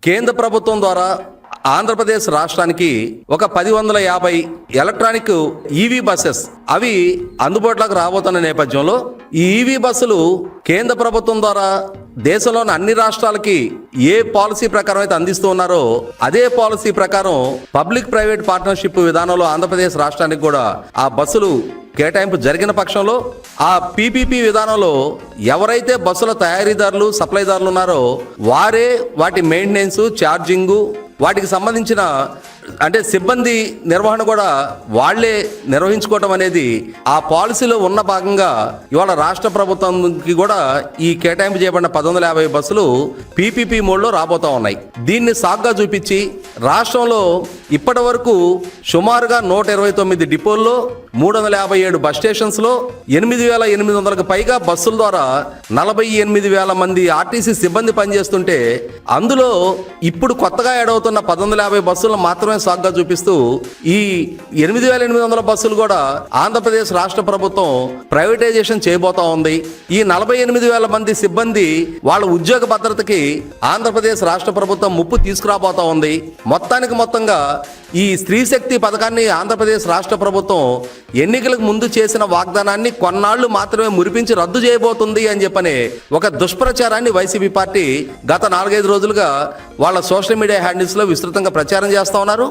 కేంద్ర ప్రభుత్వం ద్వారా ఆంధ్రప్రదేశ్ రాష్ట్రానికి ఒక 1050 ఎలక్ట్రానిక్ ఈవీ బస్సెస్ అవి అందుబాటులోకి రాబోతున్న నేపథ్యంలో ఈ ఈవీ బస్సులు కేంద్ర ప్రభుత్వం ద్వారా దేశంలోని అన్ని రాష్ట్రాలకి ఏ పాలసీ ప్రకారం అయితే అందిస్తూ ఉన్నారో అదే పాలసీ ప్రకారం పబ్లిక్ ప్రైవేట్ పార్ట్నర్షిప్ విధానంలో ఆంధ్రప్రదేశ్ రాష్ట్రానికి కూడా ఆ బస్సులు కేటాయింపు జరిగిన పక్షంలో ఆ పీపీపీ విధానంలో ఎవరైతే బస్సుల తయారీదారులు సప్లైదారులు ఉన్నారో వారే వాటి మెయింటెనెన్స్ ఛార్జింగు వాటికి సంబంధించిన అంటే సిబ్బంది నిర్వహణ కూడా వాళ్లే నిర్వహించుకోవటం అనేది ఆ పాలసీలో ఉన్న భాగంగా ఇవాళ రాష్ట్ర ప్రభుత్వానికి కూడా ఈ కేటాయింపు చేయబడిన 1150 బస్సులు పీపీపీ మోడ్లో రాబోతా ఉన్నాయి. దీన్ని సాగ్గా చూపించి రాష్ట్రంలో ఇప్పటి వరకు సుమారుగా 129 డిపోల్లో 357 బస్ స్టేషన్స్లో 8,800కు పైగా బస్సుల ద్వారా 48,000 మంది ఆర్టీసీ సిబ్బంది పనిచేస్తుంటే అందులో ఇప్పుడు కొత్తగా యాడ్ అవుతున్న 1150 బస్సులను మాత్రమే సాగ్గా చూపిస్తూ ఈ 8,800 బస్సులు కూడా ఆంధ్రప్రదేశ్ రాష్ట్ర ప్రభుత్వం ప్రైవేటైజేషన్ చేయబోతా ఉంది. ఈ 48,000 మంది సిబ్బంది వాళ్ళ ఉద్యోగ భద్రతకి ఆంధ్రప్రదేశ్ రాష్ట్ర ప్రభుత్వం ముప్పు తీసుకురాబోతా ఉంది. మొత్తంగా ఈ స్త్రీ శక్తి పథకాన్ని ఆంధ్రప్రదేశ్ రాష్ట్ర ప్రభుత్వం ఎన్నికలకు ముందు చేసిన వాగ్దానాన్ని కొన్నాళ్లు మాత్రమే మురిపించి రద్దు చేయబోతుంది అని చెప్పనే ఒక దుష్ప్రచారాన్ని వైసీపీ పార్టీ గత 4-5 రోజులుగా వాళ్ళ సోషల్ మీడియా హ్యాండిల్స్లో విస్తృతంగా ప్రచారం చేస్తా ఉన్నారు.